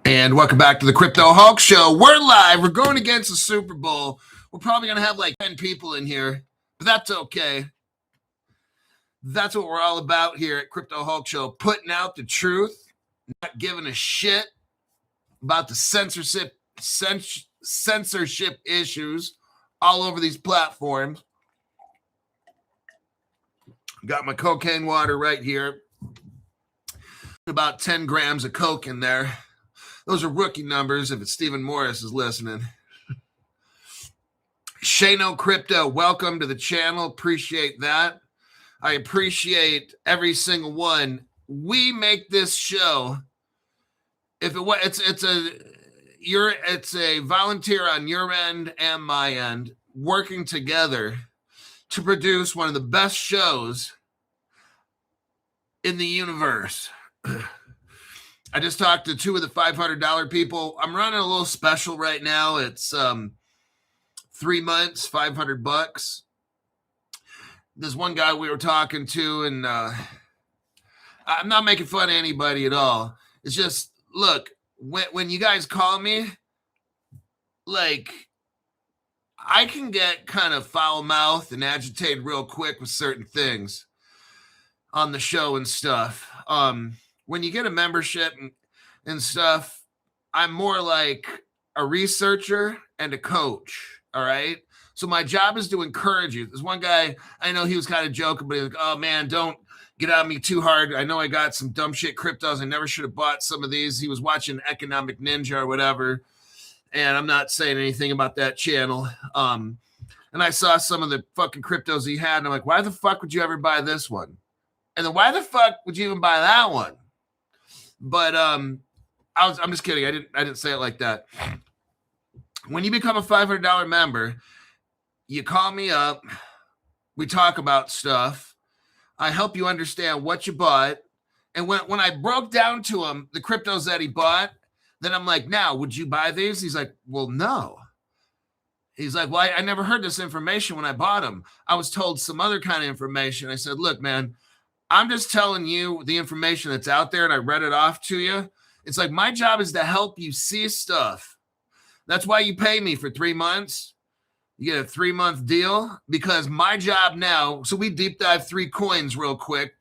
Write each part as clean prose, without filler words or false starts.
And welcome back to the Crypto Hulk Show. We're live. We're going against the Super Bowl. We're probably going to have like 10 people in here, but that's okay. That's what we're all about here at Crypto Hulk Show, putting out the truth, not giving a shit about the censorship issues all over these platforms. Got my cocaine water right here. About 10 grams of coke in there. Those are rookie numbers if it's Stephen Morris is listening. Shano Crypto, welcome to the channel. Appreciate that. I appreciate every single one. We make this show. If it's a volunteer on your end and my end, working together to produce one of the best shows in the universe. I just talked to two of the $500 people. I'm running a little special right now. It's 3 months, $500. There's one guy we were talking to, and I'm not making fun of anybody at all. It's just, look, when you guys call me, like, I can get kind of foul-mouthed and agitated real quick with certain things on the show and stuff. When you get a membership and stuff, I'm more like a researcher and a coach, all right? So my job is to encourage you. There's one guy, I know he was kind of joking, but he was like, oh, man, don't get on me too hard. I know I got some dumb shit cryptos. I never should have bought some of these. He was watching Economic Ninja or whatever, and I'm not saying anything about that channel. And I saw some of the fucking cryptos he had, and I'm like, why the fuck would you ever buy this one? And then why the fuck would you even buy that one? But I'm just kidding. I didn't say it like that. When you become a $500 member, you call me up. We talk about stuff. I help you understand what you bought. And when I broke down to him the cryptos that he bought, then I'm like, now, would you buy these? He's like, well, no. He's like, well, I never heard this information when I bought them. I was told some other kind of information. I said, look, man, I'm just telling you the information that's out there, and I read it off to you. It's like my job is to help you see stuff. That's why you pay me for 3 months. You get a 3-month deal because my job now, so we deep dive 3 coins real quick.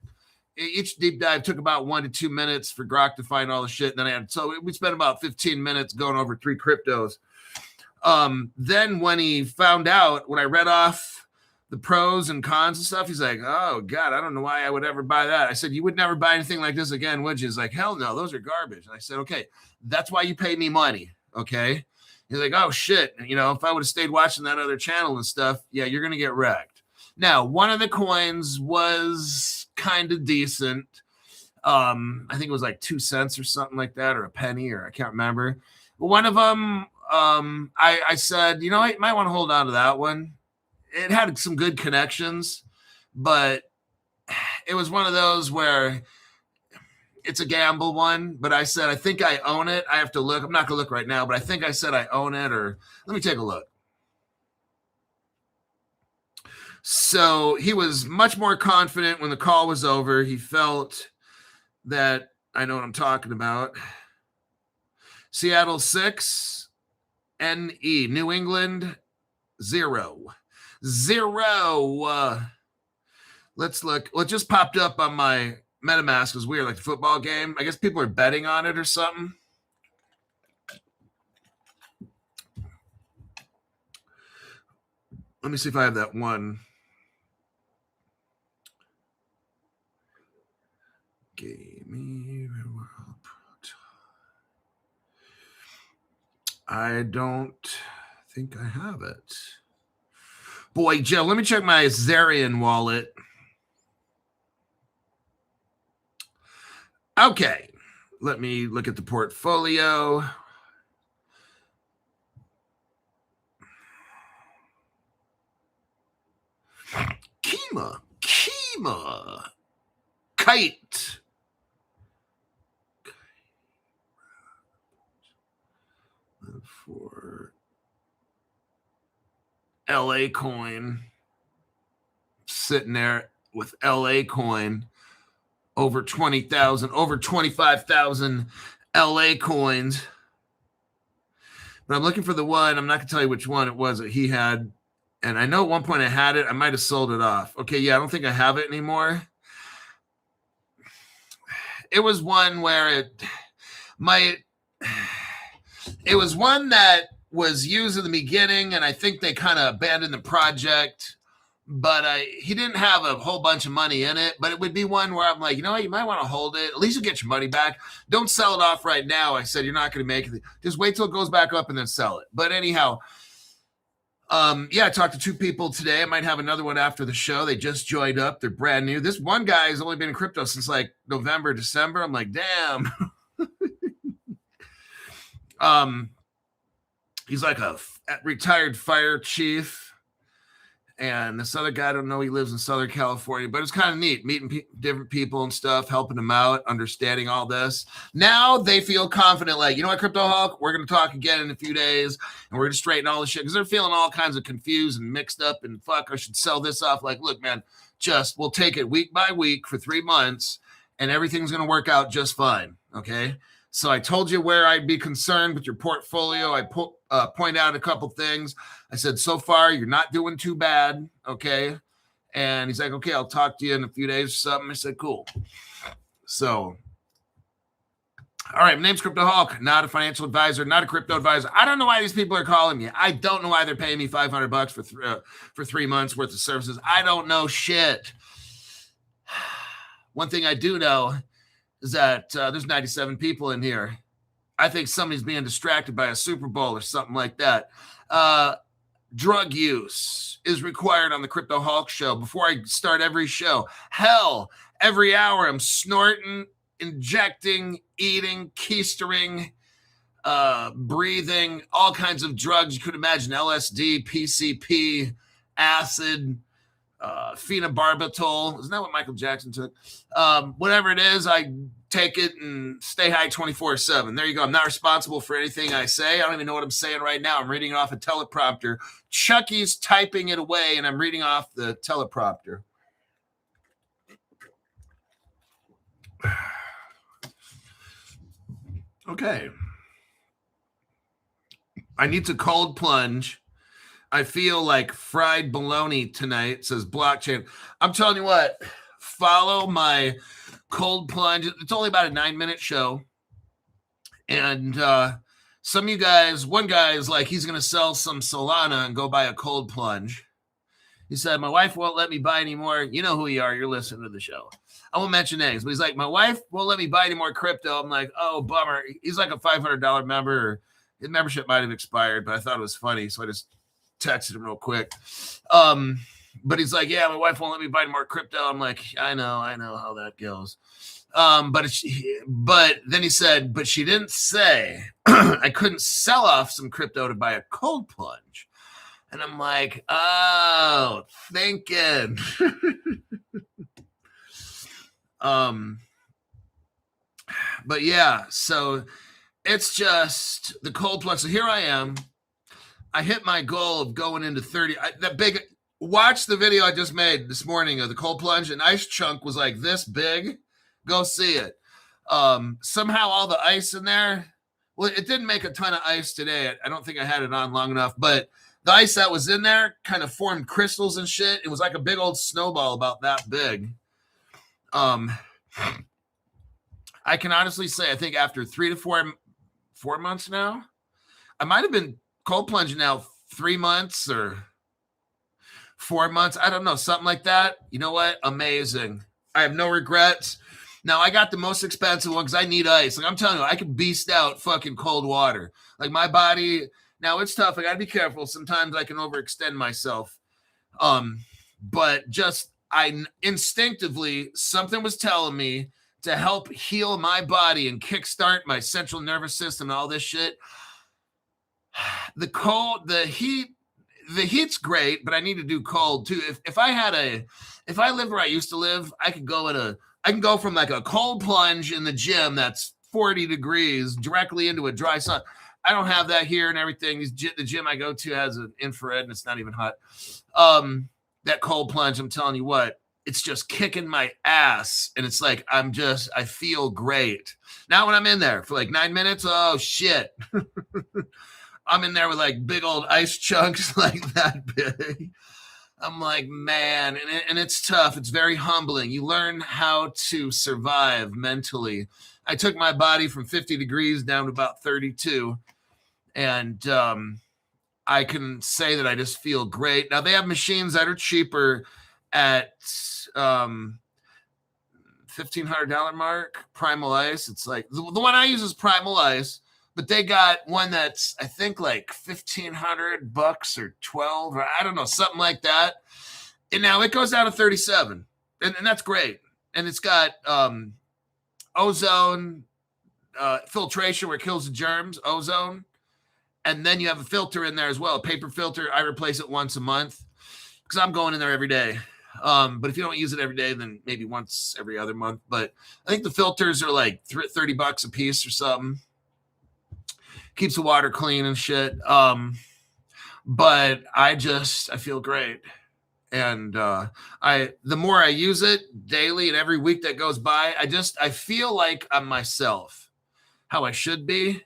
Each deep dive took about 1 to 2 minutes for Grok to find all the shit. And then we spent about 15 minutes going over 3 cryptos. Then when he found out, when I read off the pros and cons and stuff, he's like, oh, God, I don't know why I would ever buy that. I said, you would never buy anything like this again, would you? He's like, hell no, those are garbage. And I said, okay, that's why you pay me money, okay? He's like, oh, shit. If I would have stayed watching that other channel and stuff, yeah, you're going to get wrecked. Now, one of the coins was kind of decent. I think it was like 2 cents or something like that, or a penny, or I can't remember. But one of them, I said, you might want to hold on to that one. It had some good connections, but it was one of those where it's a gamble one. But I said, I think I own it. I have to look. I'm not going to look right now, but I think I said I own it, or let me take a look. So he was much more confident when the call was over. He felt that I know what I'm talking about. Seattle 6, NE, New England 0. Let's look. Well, it just popped up on my MetaMask. It was weird, like the football game. I guess people are betting on it or something. Let me see if I have that one. Gaming World. I don't think I have it. Boy, Joe, let me check my Zarian wallet. Okay, let me look at the portfolio. Kima, Kite. For LA coin, sitting there with LA coin, over 20,000, over 25,000 LA coins. But I'm looking for the one. I'm not going to tell you which one it was that he had. And I know at one point I had it. I might have sold it off. Okay, yeah, I don't think I have it anymore. It was one where it was one that was used in the beginning, and I think they kind of abandoned the project. But he didn't have a whole bunch of money in it. But it would be one where I'm like, you know what, you might want to hold it. At least you get your money back. Don't sell it off right now. I said you're not going to make it. Just wait till it goes back up and then sell it. But anyhow, yeah, I talked to 2 people today. I might have another one after the show. They just joined up. They're brand new. This one guy has only been in crypto since like November, December. I'm like, damn. He's like a retired fire chief. And this other guy, I don't know, he lives in Southern California, but it's kind of neat meeting different people and stuff, helping them out, understanding all this. Now they feel confident, like, you know what, Crypto Hulk, we're going to talk again in a few days, and we're going to straighten all this shit, because they're feeling all kinds of confused and mixed up, and fuck, I should sell this off. Like, look, man, we'll take it week by week for 3 months, and everything's going to work out just fine, okay? So I told you where I'd be concerned with your portfolio. I point out a couple things. I said, so far, you're not doing too bad, okay? And he's like, okay, I'll talk to you in a few days or something. I said, cool. So, all right, my name's Crypto Hulk, not a financial advisor, not a crypto advisor. I don't know why these people are calling me. I don't know why they're paying me $500 for 3 months worth of services. I don't know shit. One thing I do know is that there's 97 people in here. I think somebody's being distracted by a Super Bowl or something like that. Drug use is required on the Crypto Hulk show. Before I start every show, hell, every hour I'm snorting, injecting, eating, keistering, breathing, all kinds of drugs you could imagine, LSD, PCP, acid, phenobarbital. Isn't that what Michael Jackson took? Whatever it is, I take it and stay high 24/7. There you go. I'm not responsible for anything I say. I don't even know what I'm saying right now. I'm reading it off a teleprompter. Chucky's typing it away, and I'm reading off the teleprompter. Okay. I need to cold plunge. I feel like fried bologna tonight, says Blockchain. I'm telling you what, follow my cold plunge. It's only about a 9-minute show. And some of you guys, one guy is like, he's going to sell some Solana and go buy a cold plunge. He said, my wife won't let me buy anymore. You know who you are. You're listening to the show. I won't mention names, but he's like, my wife won't let me buy any more crypto. I'm like, oh, bummer. He's like a $500 member. His membership might have expired, but I thought it was funny. So I just texted him real quick. But he's like, yeah, my wife won't let me buy any more crypto. I'm like, I know how that goes. But then he said, but she didn't say I couldn't sell off some crypto to buy a cold plunge. And I'm like, oh, thinking. But yeah, so it's just the cold plunge. So here I am. I hit my goal of going into 30. Watch the video I just made this morning of the cold plunge. An ice chunk was like this big. Go see it. Somehow all the ice in there, well, it didn't make a ton of ice today. I don't think I had it on long enough, but the ice that was in there kind of formed crystals and shit. It was like a big old snowball about that big. I can honestly say, I think after 3 to 4 months now, I might have been cold plunging now 3 months or 4 months. I don't know, something like that. You know what? Amazing. I have no regrets. Now, I got the most expensive one because I need ice. Like I'm telling you, I can beast out fucking cold water. Like my body, now it's tough. I got to be careful. Sometimes I can overextend myself. But just I instinctively, something was telling me to help heal my body and kickstart my central nervous system and all this shit. The cold, the heat's great, but I need to do cold too. If I lived where I used to live, I can go from like a cold plunge in the gym that's 40 degrees directly into a dry sun. I don't have that here and everything. The gym I go to has an infrared and it's not even hot. That cold plunge, I'm telling you what, it's just kicking my ass. And it's like, I feel great. Now when I'm in there for like 9 minutes, oh shit. I'm in there with like big old ice chunks like that big. I'm like, man, and it's tough. It's very humbling. You learn how to survive mentally. I took my body from 50 degrees down to about 32, and I can say that I just feel great. Now, they have machines that are cheaper at $1,500 mark, Primal Ice. It's like the one I use is Primal Ice, but they got one that's I think like $1,500 or 12, or I don't know, something like that. And now it goes down to 37, and that's great. And it's got ozone filtration where it kills the germs, ozone. And then you have a filter in there as well, a paper filter. I replace it once a month because I'm going in there every day. But if you don't use it every day, then maybe once every other month. But I think the filters are like $30 a piece or something. Keeps the water clean and shit. But I feel great. And the more I use it daily and every week that goes by, I feel like I'm myself, how I should be.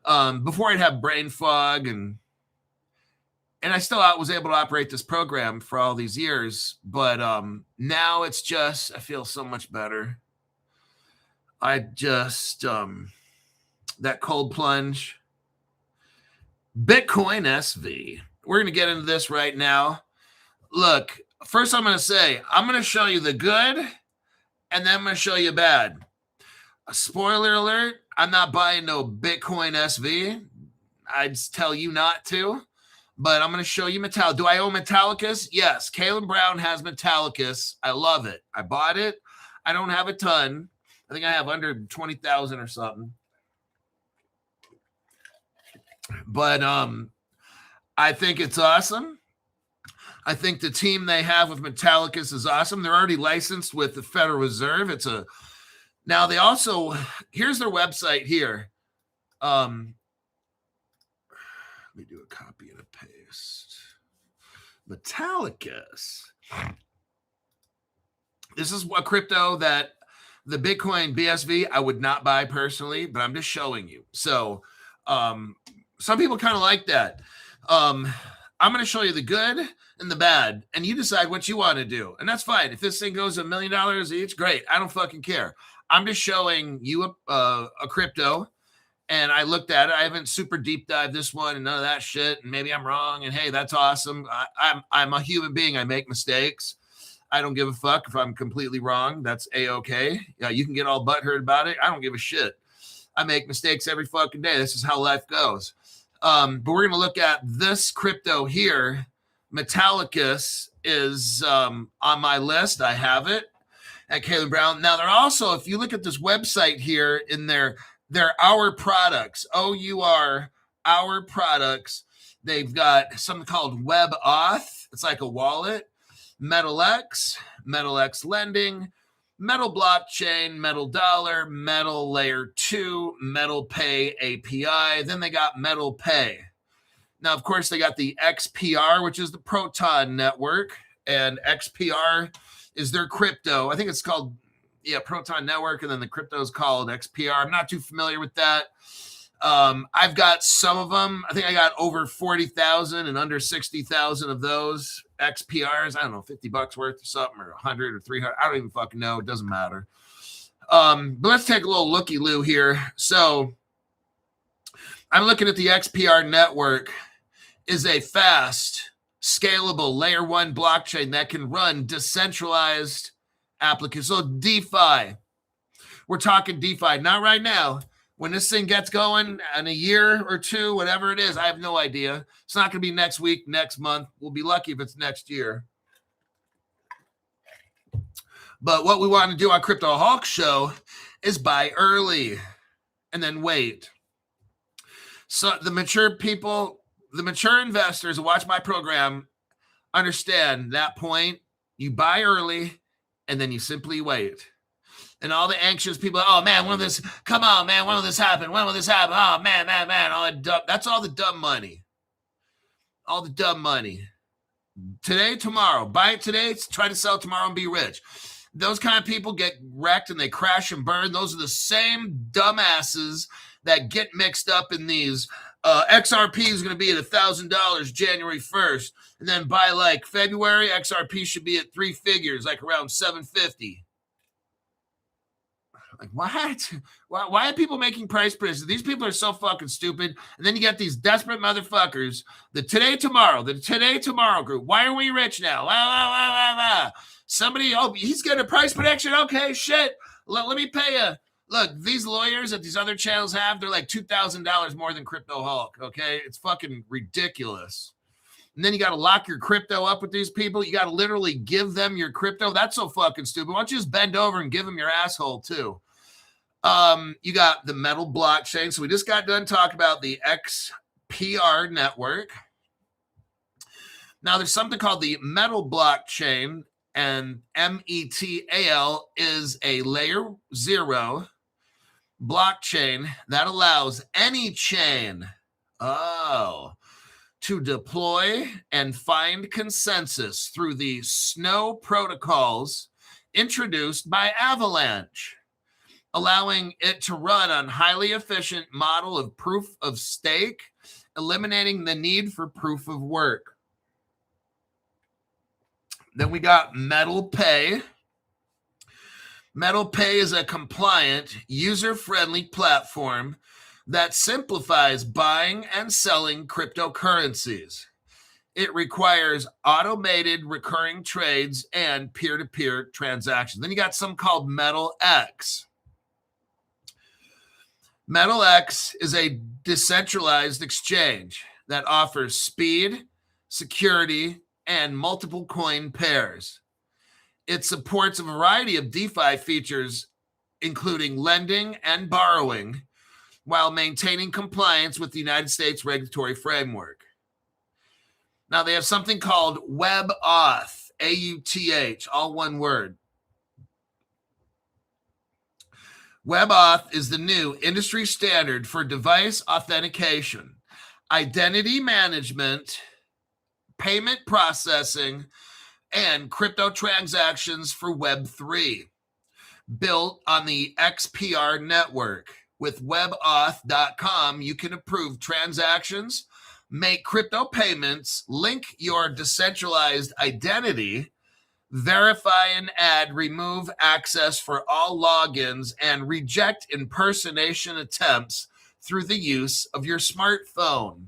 Before I'd have brain fog and I still was able to operate this program for all these years, but now it's just I feel so much better. I just that cold plunge. Bitcoin SV. We're going to get into this right now. Look, first I'm going to show you the good, and then I'm going to show you bad. A spoiler alert, I'm not buying no Bitcoin SV. I'd tell you not to, but I'm going to show you Metallica. Do I own Metallicus? Yes. Caleb Brown has Metallicus. I love it. I bought it. I don't have a ton. I think I have under 20,000 or something. But I think it's awesome. I think the team they have with Metallicus is awesome. They're already licensed with the Federal Reserve. Now they also, here's their website here. Let me do a copy and a paste. Metallicus. This is a crypto that the Bitcoin BSV I would not buy personally, but I'm just showing you. So some people kind of like that. I'm going to show you the good and the bad, and you decide what you want to do. And that's fine. If this thing goes $1 million each, great. I don't fucking care. I'm just showing you a crypto, and I looked at it. I haven't super deep dived this one and none of that shit, and maybe I'm wrong, and hey, that's awesome. I'm a human being. I make mistakes. I don't give a fuck if I'm completely wrong. That's A-okay. Yeah, you can get all butthurt about it. I don't give a shit. I make mistakes every fucking day. This is how life goes. But we're going to look at this crypto here. Metallicus is on my list. I have it at Caleb Brown. Now, they're also, if you look at this website here in their Our Products, O-U-R, Our Products, they've got something called WebAuth. It's like a wallet. MetalX, MetalX Lending, Metal Blockchain, Metal Dollar, Metal Layer 2, Metal Pay API. Then they got Metal Pay. Now, of course, they got the XPR, which is the Proton Network, and XPR is their crypto. I think it's called, Proton Network, and then the crypto is called XPR. I'm not too familiar with that. I've got some of them. I think I got over 40,000 and under 60,000 of those XPRs. I don't know, $50 worth or something, or 100 or 300. I don't even fucking know. It doesn't matter. But let's take a little looky-loo here. So I'm looking at the XPR network. Is a fast, scalable layer 1 blockchain that can run decentralized applications. So DeFi. We're talking DeFi. Not right now. When this thing gets going in a year or two, whatever it is, I have no idea. It's not going to be next week, next month. We'll be lucky if it's next year. But what we want to do on Crypto Hawk Show is buy early and then wait. So the mature people, the mature investors who watch my program understand that point. You buy early and then you simply wait. And all the anxious people, oh man, when will this, come on, man, when will this happen? When will this happen? Oh man, all that dumb, that's all the dumb money. All the dumb money. Today, tomorrow, buy it today, try to sell tomorrow and be rich. Those kind of people get wrecked and they crash and burn. Those are the same dumbasses that get mixed up in these XRP is going to be at $1,000 January 1st. And then by like February, XRP should be at 3 figures, like around 750. Like, what? Why are people making price predictions? These people are so fucking stupid. And then you get these desperate motherfuckers, the Today Tomorrow group. Why are we rich now? Somebody, he's getting a price prediction. Okay, shit. Let me pay you. Look, these lawyers that these other channels have, they're like $2,000 more than Crypto Hulk, okay? It's fucking ridiculous. And then you got to lock your crypto up with these people. You got to literally give them your crypto. That's so fucking stupid. Why don't you just bend over and give them your asshole too? You got the Metal blockchain. So we just got done talking about the HBAR network. Now there's something called the Metal blockchain, and METAL is a layer 0 blockchain that allows any chain to deploy and find consensus through the Snow protocols introduced by Avalanche, allowing it to run on highly efficient model of proof of stake, eliminating the need for proof of work. Then we got Metal Pay. Metal Pay is a compliant, user-friendly platform that simplifies buying and selling cryptocurrencies. It requires automated recurring trades and peer-to-peer transactions. Then you got something called Metal X. Metal X is a decentralized exchange that offers speed, security, and multiple coin pairs. It supports a variety of DeFi features, including lending and borrowing, while maintaining compliance with the United States regulatory framework. Now, they have something called WebAuth, AUTH, all one word. WebAuth is the new industry standard for device authentication, identity management, payment processing, and crypto transactions for Web3, built on the XBAR network. With WebAuth.com, you can approve transactions, make crypto payments, link your decentralized identity, verify and add, remove access for all logins, and reject impersonation attempts through the use of your smartphone.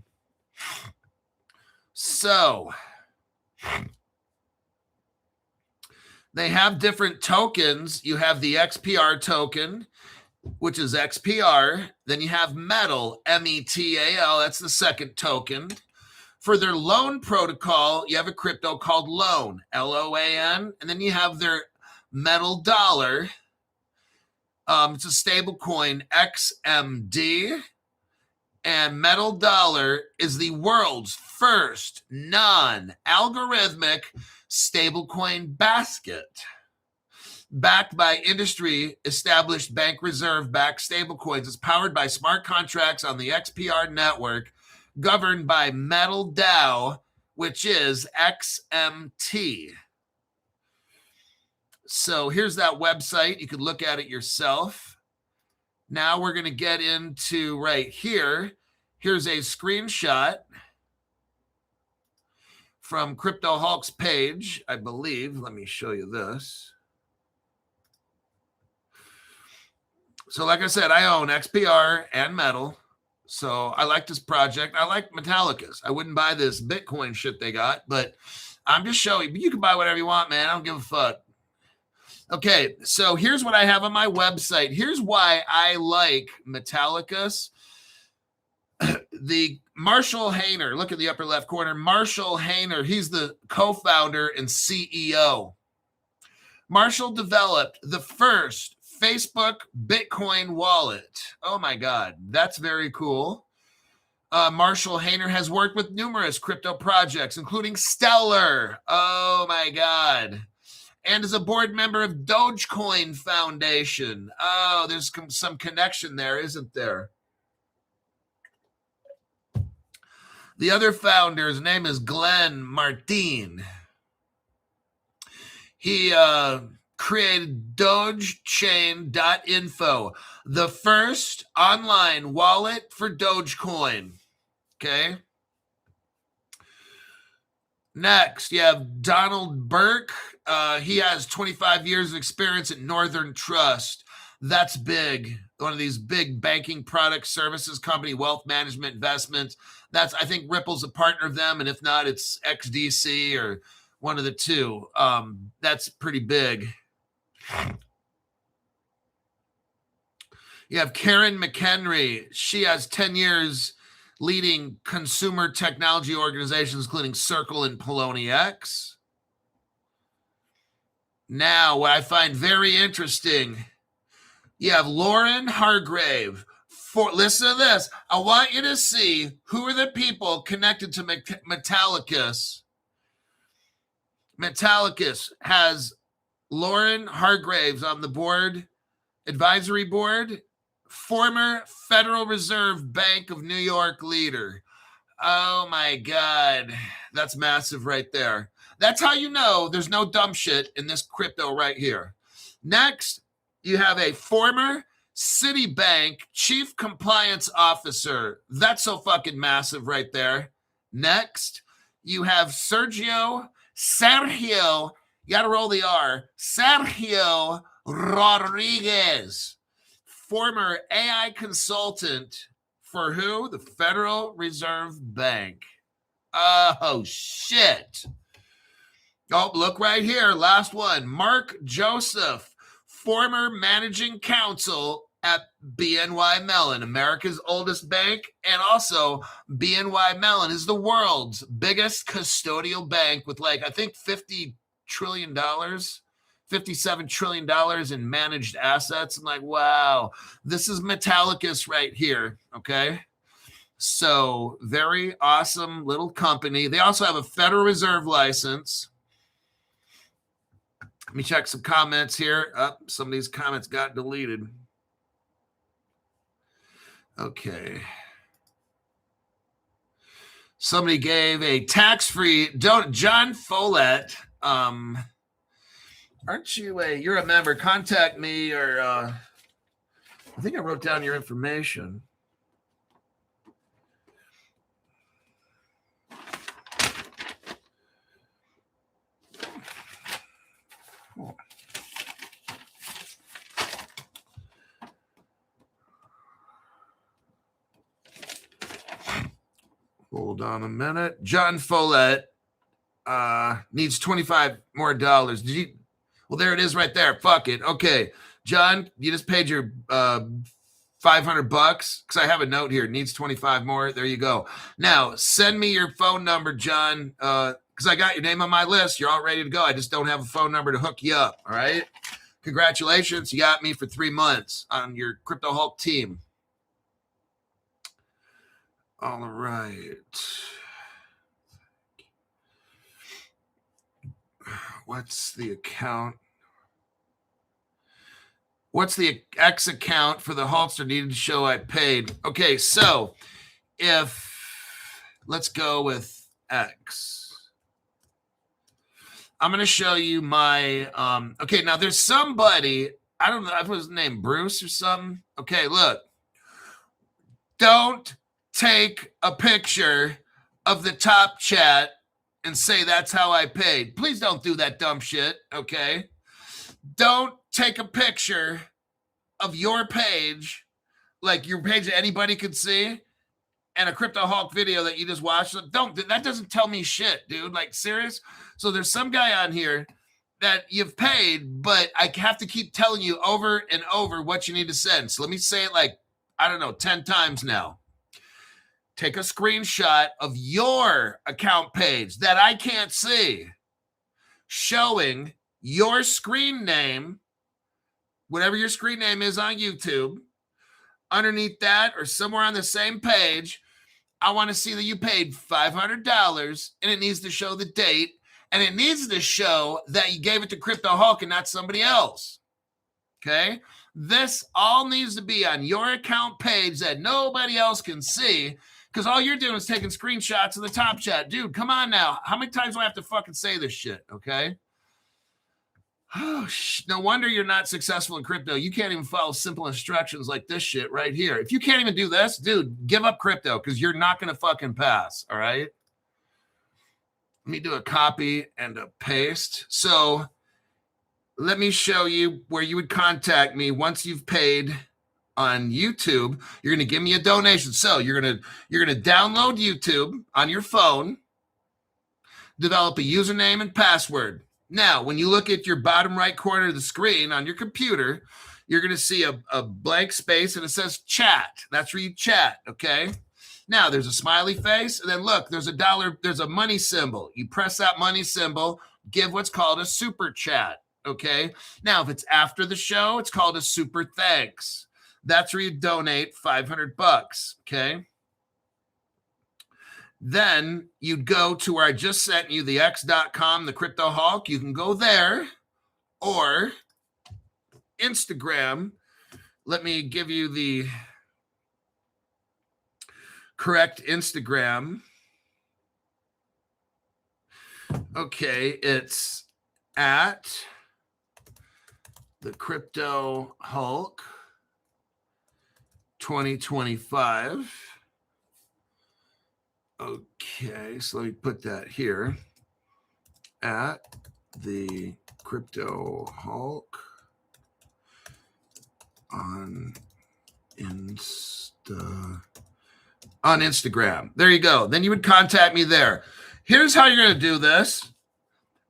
So, they have different tokens. You have the XBAR token, which is XBAR. Then you have Metal, METAL. That's the second token. For their loan protocol, you have a crypto called Loan, LOAN. And then you have their Metal Dollar. It's a stable coin, XMD. And Metal Dollar is the world's first non-algorithmic stablecoin basket, backed by industry-established bank reserve-backed stablecoins. It's powered by smart contracts on the XBAR network, governed by Metal DAO, which is XMT. So here's that website. You could look at it yourself. Now we're going to get into right here. Here's a screenshot from Crypto Hulk's page, I believe. Let me show you this. So like I said, I own XBAR and Metal. So I like this project. I like Metallica's. I wouldn't buy this Bitcoin shit they got, but I'm just showing you. You can buy whatever you want, man. I don't give a fuck. Okay, so here's what I have on my website. Here's why I like Metallica's. The Marshall Hayner, look at the upper left corner. Marshall Hayner, he's the co-founder and CEO. Marshall developed the first Facebook Bitcoin wallet. Oh my God, that's very cool. Marshall Hayner has worked with numerous crypto projects, including Stellar. Oh my God. And is a board member of Dogecoin Foundation. Oh, there's some connection there, isn't there? The other founder, his name is Glenn Martin. He created DogeChain.info, the first online wallet for Dogecoin. Okay. Next, you have Donald Burke. He has 25 years of experience at Northern Trust. That's big. One of these big banking product services company, wealth management investments. That's, I think Ripple's a partner of them. And if not, it's XDC or one of the two. That's pretty big. You have Karen McHenry. She has 10 years leading consumer technology organizations, including Circle and Poloniex. Now, what I find very interesting, you have Lauren Hargrave. Listen to this. I want you to see who are the people connected to Metallicus. Metallicus has Lauren Hargraves on the board, advisory board, former Federal Reserve Bank of New York leader. Oh my God. That's massive right there. That's how you know there's no dumb shit in this crypto right here. Next, you have a former Citibank Chief Compliance Officer. That's so fucking massive right there. Next, you have Sergio, you got to roll the R, Sergio Rodriguez, former AI consultant for who? The Federal Reserve Bank. Oh, shit. Oh, look right here. Last one. Mark Joseph, former managing counsel at BNY Mellon, America's oldest bank, and also BNY Mellon is the world's biggest custodial bank with I think $50 trillion, $57 trillion in managed assets. I'm wow, this is Metallicus right here, okay? So very awesome little company. They also have a Federal Reserve license. Let me check some comments here. Some of these comments got deleted. Okay. Somebody gave a tax-free John Follett. Aren't you you're a member? Contact me, or I think I wrote down your information. Hold on a minute. John Follett needs $25 more. Did you? Well, there it is right there. Fuck it. Okay. John, you just paid your $500 because I have a note here. Needs 25 more. There you go. Now, send me your phone number, John, because I got your name on my list. You're all ready to go. I just don't have a phone number to hook you up. All right. Congratulations. You got me for 3 months on your Crypto Hulk team. All right. What's the account? What's the X account for the Hulkster needed to show I paid? Okay, so let's go with X. I'm going to show you my, okay, now there's somebody, I don't know, I was named Bruce or something. Okay, look. Don't take a picture of the top chat and say that's how I paid. Please don't do that dumb shit, okay? Don't take a picture of your page, like your page that anybody could see, and a Crypto Hulk video that you just watched. That doesn't tell me shit, dude. Like, serious? So there's some guy on here that you've paid, but I have to keep telling you over and over what you need to send. So let me say it 10 times now. Take a screenshot of your account page that I can't see, showing your screen name, whatever your screen name is on YouTube. Underneath that or somewhere on the same page, I want to see that you paid $500, and it needs to show the date, and it needs to show that you gave it to Crypto Hulk and not somebody else. Okay? This all needs to be on your account page that nobody else can see, because all you're doing is taking screenshots of the top chat. Dude, come on now. How many times do I have to fucking say this shit, okay? Oh, no wonder you're not successful in crypto. You can't even follow simple instructions like this shit right here. If you can't even do this, dude, give up crypto because you're not going to fucking pass. All right. Let me do a copy and a paste. So let me show you where you would contact me once you've paid on YouTube. You're going to give me a donation. So you're going to download YouTube on your phone, develop a username and password. Now, when you look at your bottom right corner of the screen on your computer, you're going to see a blank space and it says chat. That's where you chat, okay? Now, there's a smiley face, and then look, there's a money symbol. You press that money symbol, give what's called a super chat, okay? Now, if it's after the show, it's called a super thanks. That's where you donate $500, okay? Then you'd go to where I just sent you, the x.com, the Crypto Hulk. You can go there or Instagram. Let me give you the correct Instagram. Okay, it's at the Crypto Hulk 2025. Okay, so let me put that here at the Crypto Hulk on Instagram. There you go. Then you would contact me there. Here's how you're going to do this.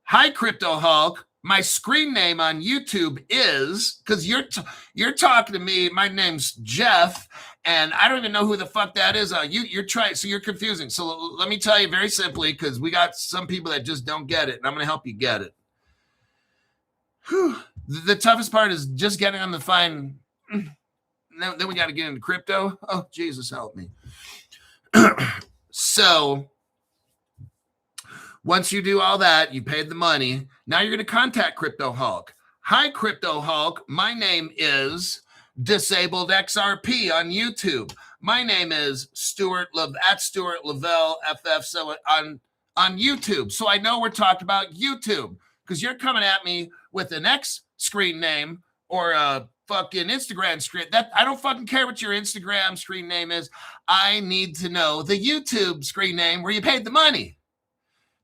Hi, Crypto Hulk. My screen name on YouTube is, because you're talking to me, my name's Jeff, and I don't even know who the fuck that is. You're trying, so you're confusing. So let me tell you very simply, because we got some people that just don't get it, and I'm going to help you get it. Whew. The toughest part is just getting on the fine. Then we got to get into crypto. Oh, Jesus, help me. So once you do all that, you paid the money. Now you're going to contact Crypto Hulk. Hi, Crypto Hulk. My name is Disabled XRP on YouTube. My name is Stuart Lavelle FF. So on YouTube. So I know we're talking about YouTube because you're coming at me with an X screen name or a fucking Instagram screen. That I don't fucking care what your Instagram screen name is. I need to know the YouTube screen name where you paid the money.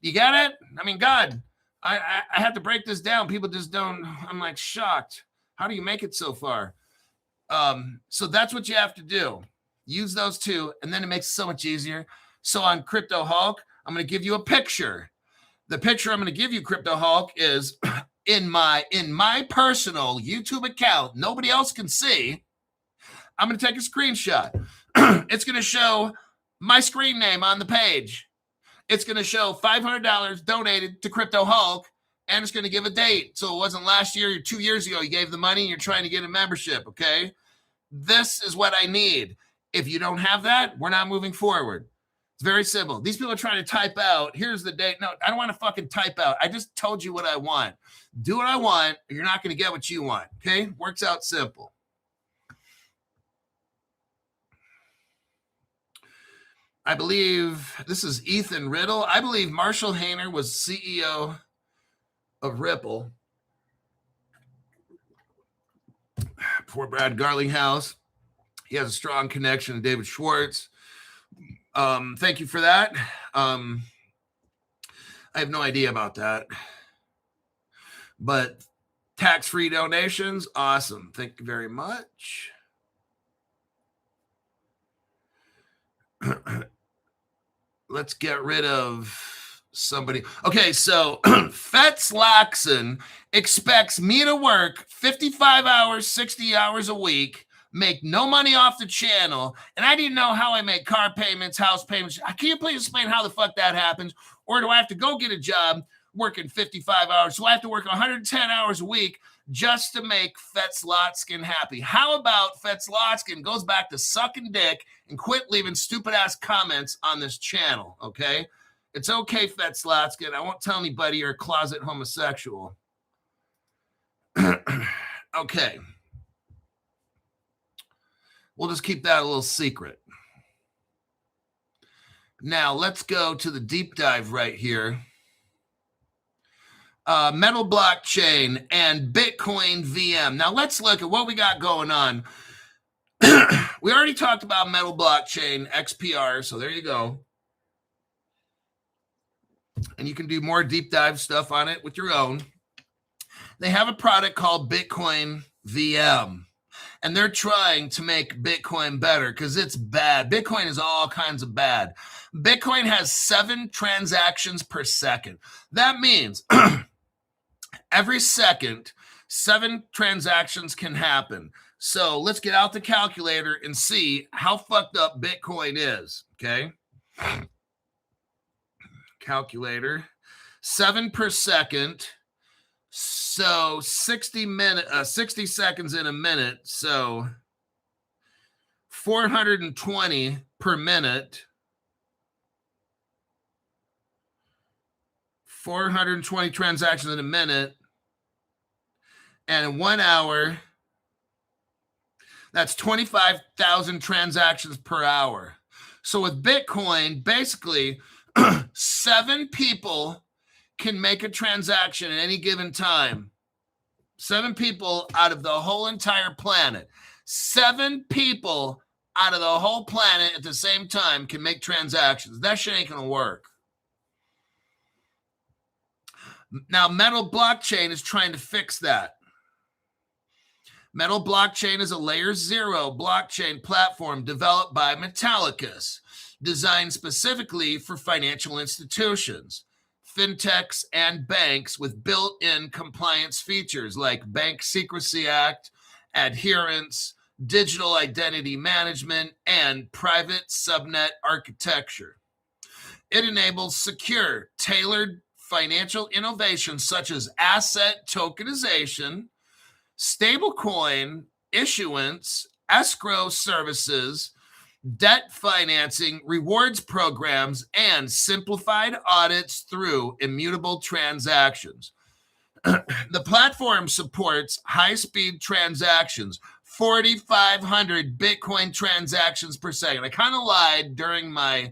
You got it? I mean, God, I have to break this down. People just don't. I'm like shocked. How do you make it so far? So that's what you have to do. Use those two, and then it makes it so much easier. So on Crypto Hulk, I'm going to give you a picture. The picture I'm going to give you, Crypto Hulk, is in my personal YouTube account. Nobody else can see. I'm going to take a screenshot. It's going to show my screen name on the page. It's going to show $500 donated to Crypto Hulk, and it's going to give a date. So it wasn't last year or 2 years ago you gave the money and you're trying to get a membership, okay? This is what I need. If you don't have that, we're not moving forward. It's very simple. These people are trying to type out, here's the date. No, I don't want to fucking type out. I just told you what I want. Do what I want, or you're not going to get what you want, okay? Works out simple. I believe this is Ethan Riddle. I believe Marshall Hayner was CEO of Ripple before Brad Garlinghouse. He has a strong connection to David Schwartz. Thank you for that. I have no idea about that. But tax-free donations, awesome. Thank you very much. Let's get rid of somebody. Okay, so Fetz Laxon expects me to work 55 hours, 60 hours a week, make no money off the channel, and I didn't know how I make car payments, house payments. Can you please explain how the fuck that happens? Or do I have to go get a job working 55 hours? So I have to work 110 hours a week just to make Fetzlotskin happy. How about Fetzlotskin goes back to sucking dick and quit leaving stupid-ass comments on this channel, okay? It's okay, Fetzlotskin. I won't tell anybody you're a closet homosexual. Okay. We'll just keep that a little secret. Now, let's go to the deep dive right here Metal blockchain, and Bitcoin VM. Now let's look at what we got going on. We already talked about metal blockchain, XPR, so there you go. And you can do more deep dive stuff on it with your own. They have a product called Bitcoin VM, and they're trying to make Bitcoin better because it's bad. Bitcoin is all kinds of bad. Bitcoin has 7 transactions per second. That means every second, 7 transactions can happen. So let's get out the calculator and see how fucked up Bitcoin is, okay? Calculator, 7 per second. So 60 seconds in a minute. So 420 per minute. 420 transactions in a minute. And in 1 hour, that's 25,000 transactions per hour. So with Bitcoin, basically, 7 people can make a transaction at any given time. 7 people out of the whole entire planet. 7 people out of the whole planet at the same time can make transactions. That shit ain't gonna work. Now, Metal Blockchain is trying to fix that. Metal Blockchain is a layer 0 blockchain platform developed by Metallicus, designed specifically for financial institutions, fintechs, and banks with built-in compliance features like Bank Secrecy Act, adherence, digital identity management, and private subnet architecture. It enables secure, tailored financial innovations such as asset tokenization, stablecoin issuance, escrow services, debt financing, rewards programs, and simplified audits through immutable transactions. The platform supports high-speed transactions, 4,500 Bitcoin transactions per second. I kind of lied during my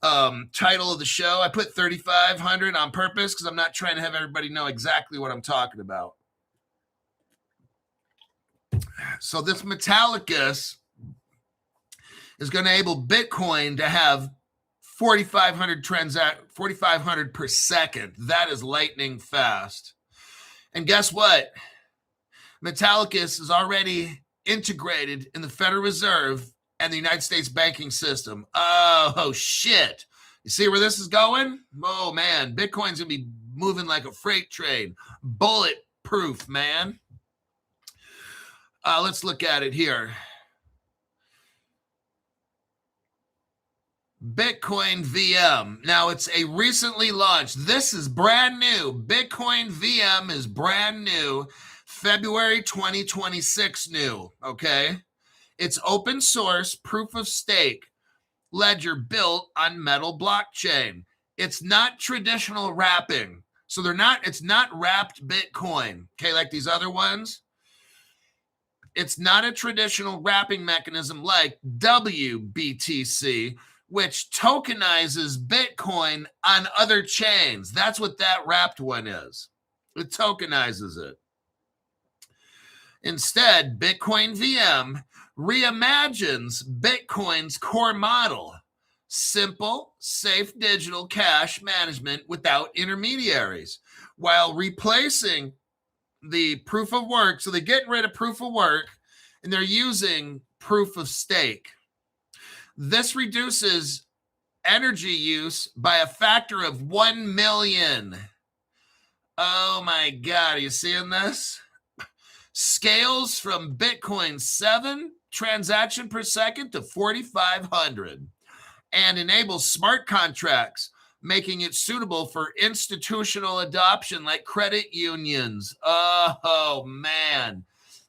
title of the show. I put 3,500 on purpose because I'm not trying to have everybody know exactly what I'm talking about. So this Metallicus is going to enable Bitcoin to have 4,500 per second. That is lightning fast. And guess what? Metallicus is already integrated in the Federal Reserve and the United States banking system. Oh, shit. You see where this is going? Oh, man. Bitcoin's going to be moving like a freight train. Bulletproof, man. Let's look at it here. Bitcoin VM. Now, it's a recently launched. This is brand new. Bitcoin VM is brand new. February 2026 new, okay? It's open source, proof of stake ledger built on Metal blockchain. It's not traditional wrapping. So it's not wrapped Bitcoin, okay, like these other ones. It's not a traditional wrapping mechanism like WBTC, which tokenizes Bitcoin on other chains. That's what that wrapped one is. It tokenizes it. Instead, Bitcoin VM reimagines Bitcoin's core model: simple, safe digital cash management without intermediaries, while replacing the proof of work. So they're getting rid of proof of work and they're using proof of stake. This reduces energy use by a factor of 1 million. Oh my God, are you seeing this? Scales from Bitcoin 7 transaction per second to 4,500 and enables smart contracts, making it suitable for institutional adoption like credit unions. Oh, man.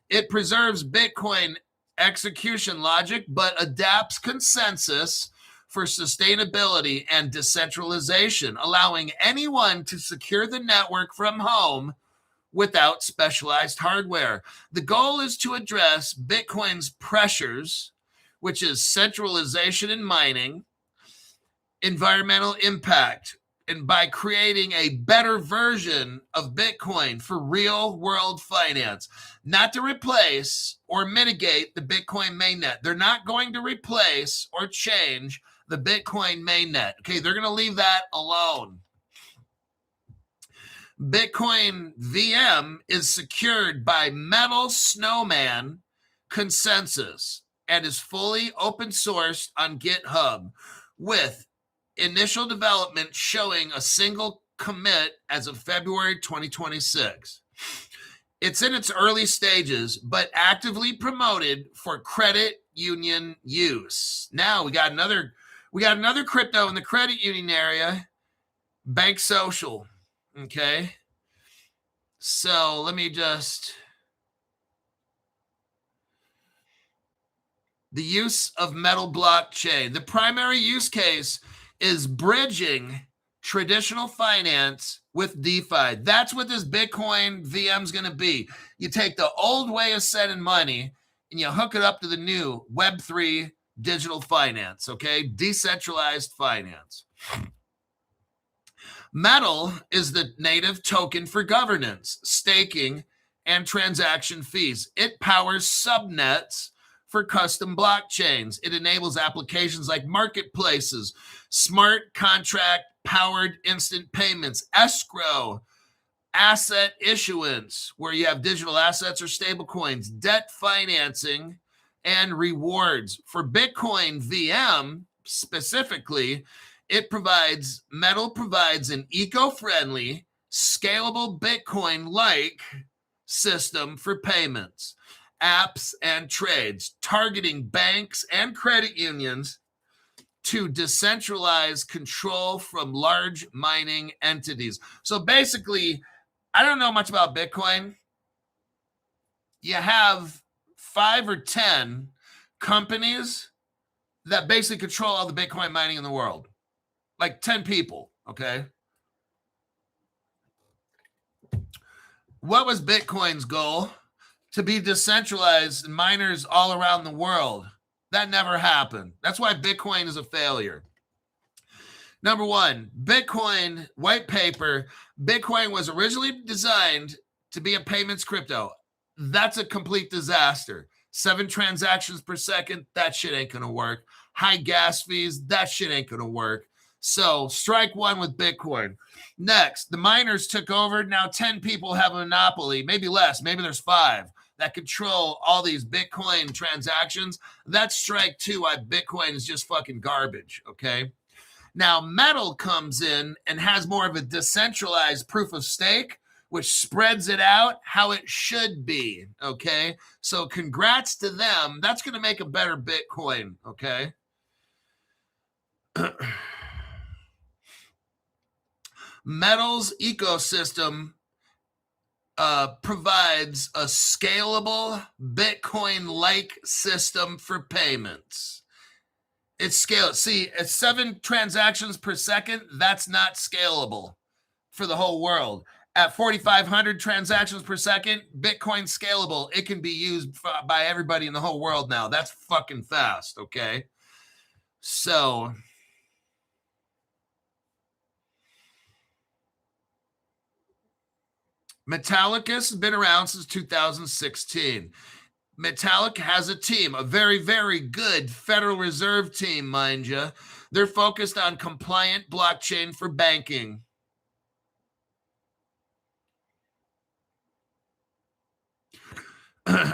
It preserves Bitcoin execution logic, but adapts consensus for sustainability and decentralization, allowing anyone to secure the network from home without specialized hardware. The goal is to address Bitcoin's pressures, which is centralization in mining, environmental impact, and by creating a better version of Bitcoin for real world finance, not to replace or mitigate the Bitcoin mainnet. They're not going to replace or change the Bitcoin mainnet. Okay, they're going to leave that alone. Bitcoin VM is secured by Metal Snowman consensus and is fully open sourced on GitHub, with initial development showing a single commit as of February 2026. It's in its early stages, but actively promoted for credit union use. Now we got another crypto in the credit union area, Bank Social. Okay. So let me just, the use of Metal blockchain. The primary use case is bridging traditional finance with DeFi. That's what this Bitcoin VM is going to be. You take the old way of sending money and you hook it up to the new Web3 digital finance, okay? Decentralized finance. Metal is the native token for governance, staking, and transaction fees. It powers subnets for custom blockchains. It enables applications like marketplaces, smart contract powered instant payments, escrow, asset issuance, where you have digital assets or stable coins, debt financing, and rewards. For Bitcoin VM specifically, Metal provides an eco-friendly, scalable Bitcoin-like system for payments, apps, and trades, targeting banks and credit unions to decentralize control from large mining entities. So basically, I don't know much about Bitcoin. You have 5 or 10 companies that basically control all the Bitcoin mining in the world. Like 10 people, okay? What was Bitcoin's goal? To be decentralized and miners all around the world. That never happened. That's why Bitcoin is a failure. Number one, Bitcoin white paper. Bitcoin was originally designed to be a payments crypto. That's a complete disaster. 7 transactions per second, that shit ain't gonna work. High gas fees, that shit ain't gonna work. So strike one with Bitcoin. Next, the miners took over. Now 10 people have a monopoly, maybe less, maybe there's 5 that control all these Bitcoin transactions. That's strike 2. Why Bitcoin is just fucking garbage, okay? Now Metal comes in and has more of a decentralized proof of stake, which spreads it out how it should be, okay? So congrats to them. That's going to make a better Bitcoin, okay? Metal's ecosystem provides a scalable Bitcoin-like system for payments. It's scaled. See, at 7 transactions per second, that's not scalable for the whole world. At 4,500 transactions per second, Bitcoin scalable. It can be used by everybody in the whole world now. That's fucking fast, okay? So Metallicus has been around since 2016. Metallic has a team, a very, very good Federal Reserve team, mind you. They're focused on compliant blockchain for banking.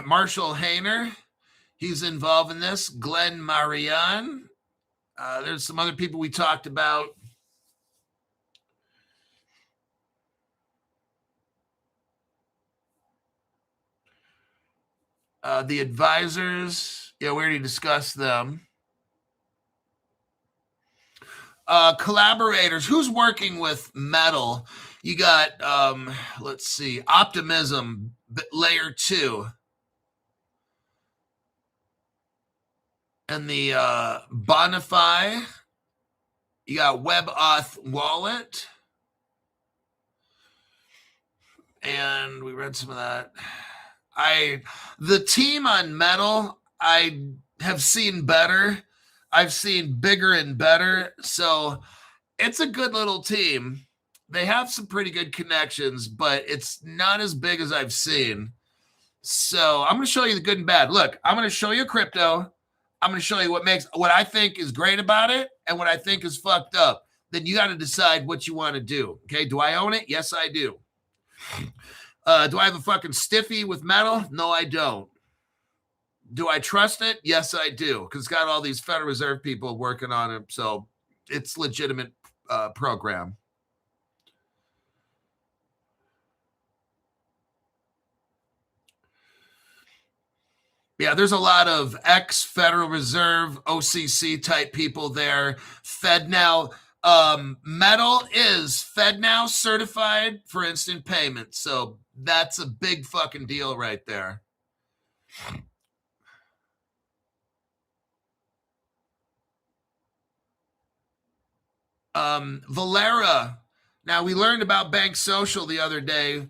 Marshall Hayner, he's involved in this. Glenn Marianne. There's some other people we talked about. The advisors, yeah, we already discussed them. Collaborators, who's working with Metal? You got, let's see, Optimism, Layer 2. And the Bonify. You got WebAuth Wallet. And we read some of that. The team on Metal, I have seen better. I've seen bigger and better. So It's a good little team. They have some pretty good connections, but it's not as big as I've seen. So I'm going to show you the good and bad. Look, I'm going to show you crypto. I'm going to show you what I think is great about it and what I think is fucked up. Then you got to decide what you want to do. Okay. Do I own it? Yes, I do. Do I have a fucking stiffy with metal? No, I don't. Do I trust it? Yes, I do. Because it's got all these Federal Reserve people working on it. So it's legitimate program. Yeah, there's a lot of ex-Federal Reserve, OCC type people there. FedNow. Metal is FedNow certified for instant payment. So that's a big fucking deal right there. Valera. Now, we learned about Bank Social the other day.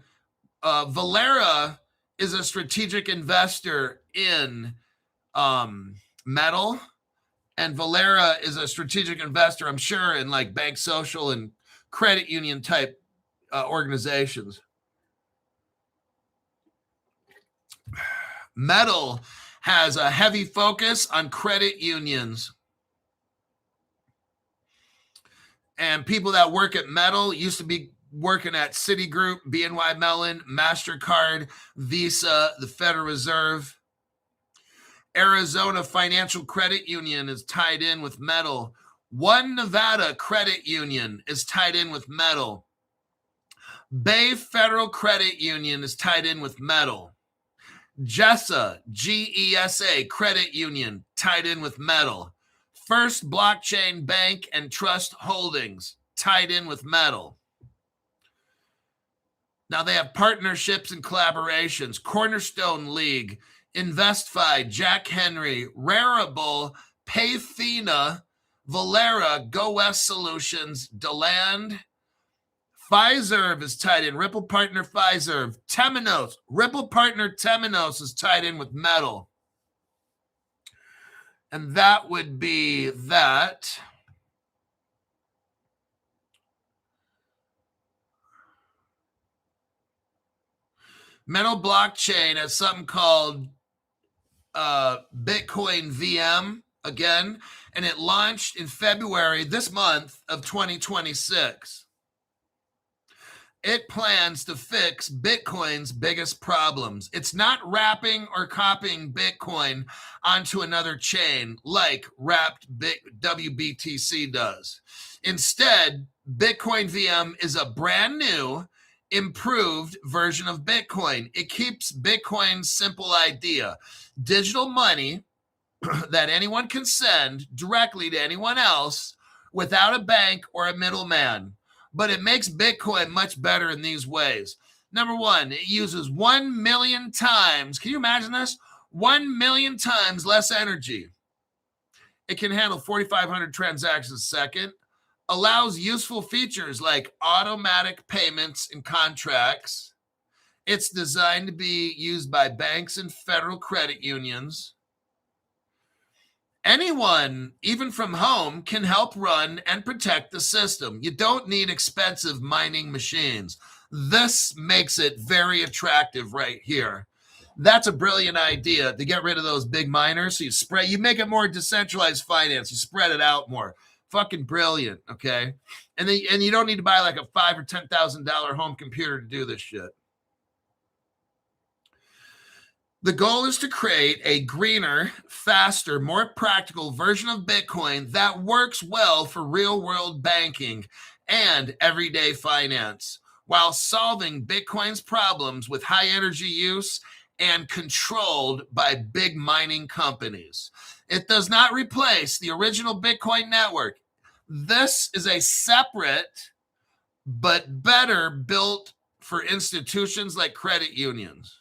Valera is a strategic investor in metal, and Valera is a strategic investor, I'm sure, in like Bank Social and credit union type organizations. Metal has a heavy focus on credit unions. And people that work at Metal used to be working at Citigroup, BNY Mellon, MasterCard, Visa, the Federal Reserve. Arizona Financial Credit Union is tied in with Metal. One Nevada Credit Union is tied in with Metal. Bay Federal Credit Union is tied in with Metal. GESA, G-E-S-A Credit Union, tied in with Metal. First Blockchain Bank and Trust Holdings, tied in with Metal. Now they have partnerships and collaborations. Cornerstone League, InvestFi, Jack Henry, Rarible, Paythena, Valera, Go West Solutions, Deland. Fiserv is tied in. Ripple Partner Fiserv. Temenos. Ripple Partner Temenos is tied in with Metal. And that would be that. Metal Blockchain has something called Bitcoin VM again, and it launched in February this month of 2026. It plans to fix Bitcoin's biggest problems. It's not wrapping or copying Bitcoin onto another chain like wrapped WBTC does. Instead, Bitcoin VM is a brand new, improved version of Bitcoin. It keeps Bitcoin's simple idea: digital money that anyone can send directly to anyone else without a bank or a middleman. But it makes Bitcoin much better in these ways. Number one, it uses 1 million times. Can you imagine this? 1 million times less energy. It can handle 4,500 transactions a second. Allows useful features like automatic payments and contracts. It's designed to be used by banks and federal credit unions. Anyone, even from home, can help run and protect the system. You don't need expensive mining machines. This makes it very attractive right here. That's a brilliant idea, to get rid of those big miners. So you make it more decentralized finance. You spread it out more. Fucking brilliant, okay? And you don't need to buy like a $5,000 or $10,000 home computer to do this shit. The goal is to create a greener, faster, more practical version of Bitcoin that works well for real-world banking and everyday finance, while solving Bitcoin's problems with high energy use and controlled by big mining companies. It does not replace the original Bitcoin network. This is a separate but better built for institutions like credit unions.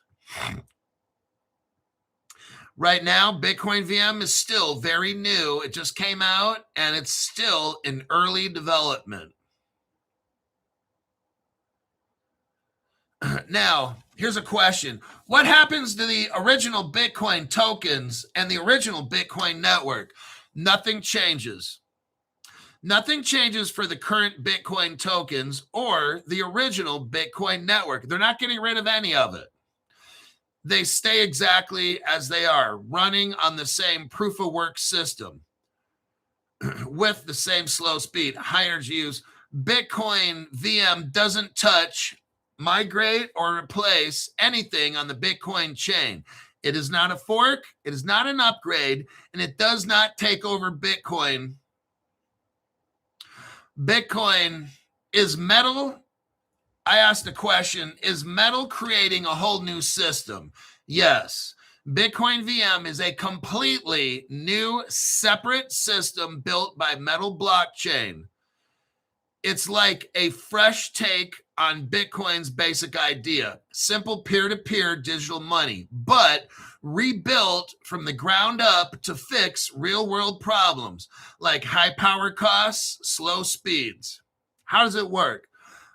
Right now, Bitcoin VM is still very new. It just came out, and it's still in early development. Now, here's a question. What happens to the original Bitcoin tokens and the original Bitcoin network? Nothing changes. Nothing changes for the current Bitcoin tokens or the original Bitcoin network. They're not getting rid of any of it. They stay exactly as they are, running on the same proof of work system with the same slow speed, high energy use. Bitcoin VM doesn't touch, migrate, or replace anything on the Bitcoin chain. It is not a fork, it is not an upgrade, and it does not take over Bitcoin. Bitcoin is metal. I asked the question, is metal creating a whole new system? Yes. Bitcoin VM is a completely new, separate system built by Metal Blockchain. It's like a fresh take on Bitcoin's basic idea, simple peer-to-peer digital money, but rebuilt from the ground up to fix real-world problems like high power costs, slow speeds. How does it work?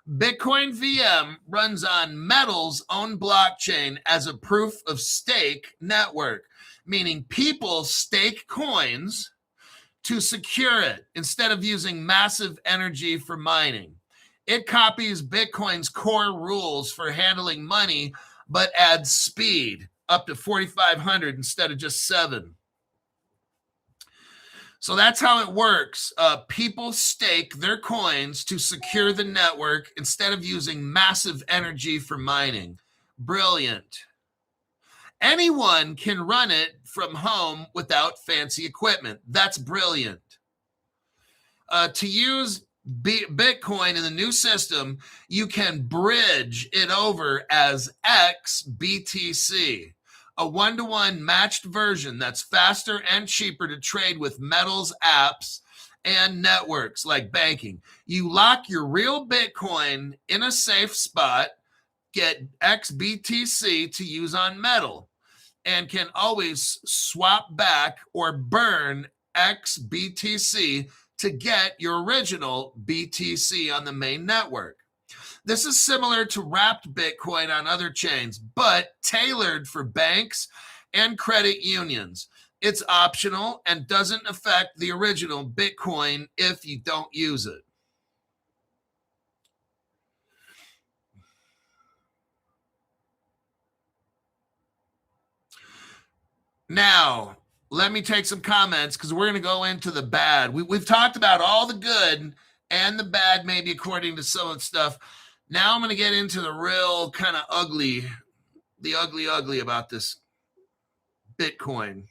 Bitcoin VM runs on Metal's own blockchain as a proof of stake network, meaning people stake coins to secure it instead of using massive energy for mining. It copies Bitcoin's core rules for handling money, but adds speed up to 4,500 instead of just 7. So that's how it works. People stake their coins to secure the network instead of using massive energy for mining. Brilliant. Anyone can run it from home without fancy equipment. That's brilliant. To use Bitcoin in the new system, you can bridge it over as XBTC, a one-to-one matched version that's faster and cheaper to trade with Metal's apps and networks like banking. You lock your real Bitcoin in a safe spot, get XBTC to use on Metal, and can always swap back or burn XBTC to get your original BTC on the main network. This is similar to wrapped Bitcoin on other chains, but tailored for banks and credit unions. It's optional and doesn't affect the original Bitcoin if you don't use it. Now, let me take some comments because we're going to go into the bad. We've talked about all the good and the bad, maybe according to some of the stuff. Now I'm going to get into the real kind of ugly, the ugly about this Bitcoin.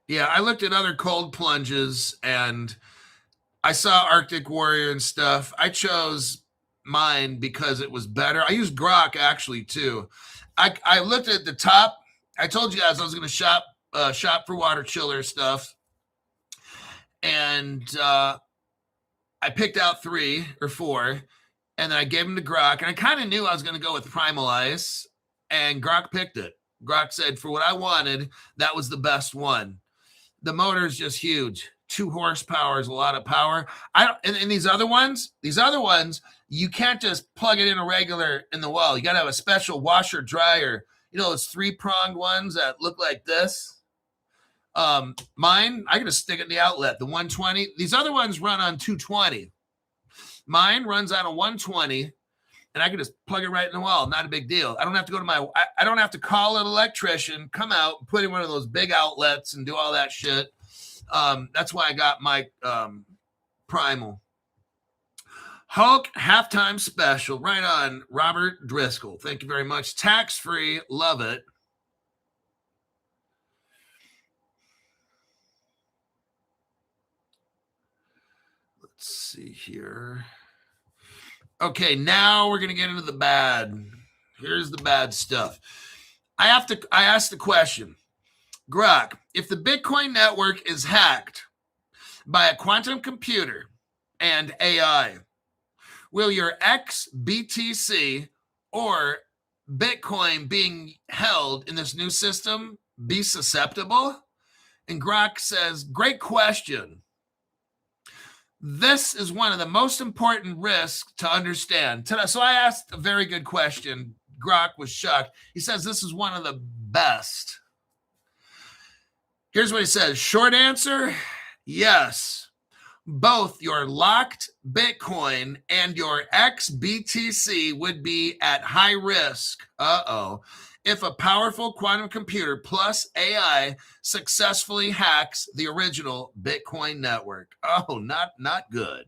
Yeah, I looked at other cold plunges and I saw Arctic Warrior and stuff. I chose mine because it was better. I used Grok actually too. I looked at the top. I told you guys I was going to shop for water chiller stuff, and I picked out 3 or 4, and then I gave them to Grok. And I kind of knew I was going to go with Primal Ice, and Grok picked it. Grok said for what I wanted, that was the best one. The motor is just huge. 2 horsepower is a lot of power. And these other ones, you can't just plug it in in the wall. You got to have a special washer dryer. You know, those 3-pronged ones that look like this. Mine, I got to stick it in the outlet, the 120. These other ones run on 220. Mine runs on a 120, and I can just plug it right in the wall. Not a big deal. I don't have to go to I don't have to call an electrician, come out, put in one of those big outlets and do all that shit. That's why I got my Primal. Hulk halftime special. Right on, Robert Driscoll. Thank you very much. Tax-free. Love it. Let's see here. Okay, now we're going to get into the bad. Here's the bad stuff. I asked the question, Grok, if the Bitcoin network is hacked by a quantum computer and AI, will your XBTC or Bitcoin being held in this new system be susceptible? And Grok says, great question. This is one of the most important risks to understand. So I asked a very good question. Grok was shocked. He says this is one of the best. Here's what he says. Short answer, yes. Both your locked Bitcoin and your XBTC would be at high risk. If a powerful quantum computer plus AI successfully hacks the original Bitcoin network. Oh, not good.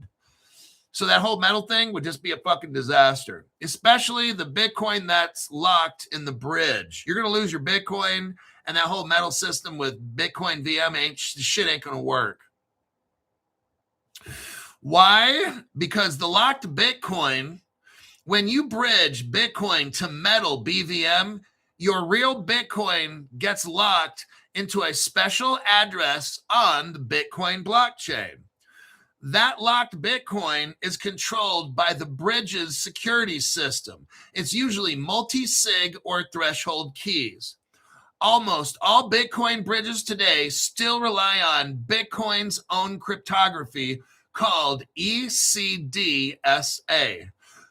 So that whole metal thing would just be a fucking disaster, especially the Bitcoin that's locked in the bridge. You're going to lose your Bitcoin, and that whole metal system with Bitcoin VM shit ain't going to work. Why? Because the locked Bitcoin, when you bridge Bitcoin to metal BVM, your real Bitcoin gets locked into a special address on the Bitcoin blockchain. That locked Bitcoin is controlled by the bridge's security system. It's usually multi-sig or threshold keys. Almost all Bitcoin bridges today still rely on Bitcoin's own cryptography called ECDSA.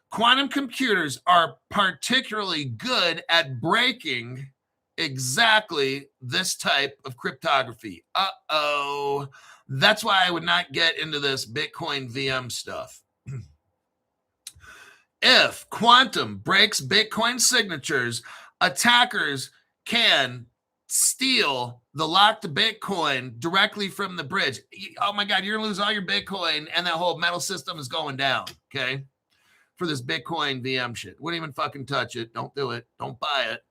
Quantum computers are particularly good at breaking exactly this type of cryptography. That's why I would not get into this Bitcoin VM stuff. If quantum breaks Bitcoin signatures, attackers can steal the locked Bitcoin directly from the bridge. Oh my God, you're gonna lose all your Bitcoin and that whole metal system is going down, okay? For this Bitcoin VM shit. Wouldn't even fucking touch it. Don't do it. Don't buy it.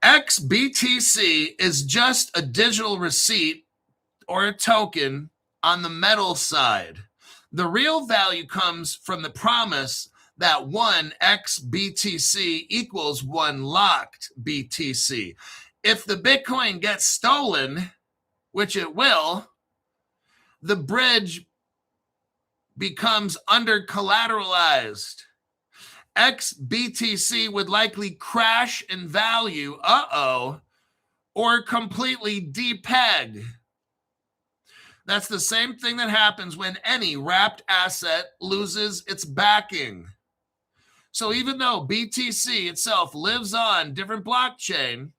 XBTC is just a digital receipt or a token on the metal side. The real value comes from the promise that one XBTC equals one locked BTC. If the Bitcoin gets stolen, which it will, the bridge becomes under collateralized. XBTC would likely crash in value, or completely depeg. That's the same thing that happens when any wrapped asset loses its backing. So even though BTC itself lives on different blockchain,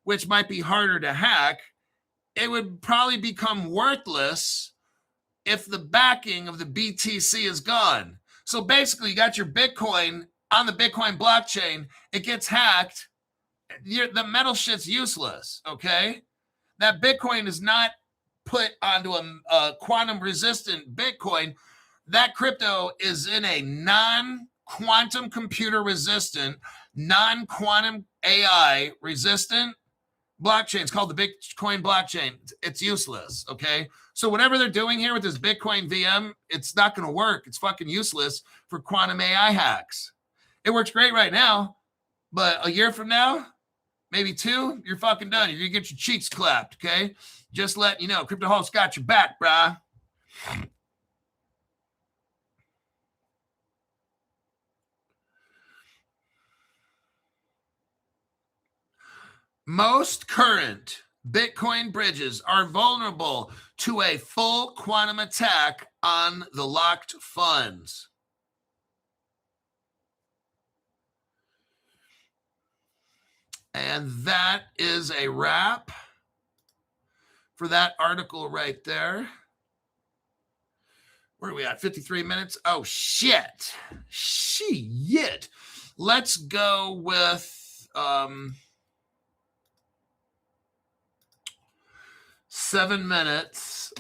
which might be harder to hack, it would probably become worthless if the backing of the BTC is gone. So basically, you got your Bitcoin on the Bitcoin blockchain. It gets hacked. The metal shit's useless, okay? That Bitcoin is not put onto a quantum-resistant Bitcoin. That crypto is in a non-quantum computer-resistant, non-quantum AI-resistant blockchain. It's called the Bitcoin blockchain. It's useless, okay? So whatever they're doing here with this Bitcoin VM, it's not going to work. It's fucking useless for quantum AI hacks. It works great right now, but a year from now, maybe 2, you're fucking done. You're going to get your cheeks clapped, okay? Just letting you know, Crypto Hulk's got your back, brah. Most current Bitcoin bridges are vulnerable to a full quantum attack on the locked funds. And that is a wrap for that article right there. Where are we at? 53 minutes? Oh, shit. Shit. Let's go with 7 minutes.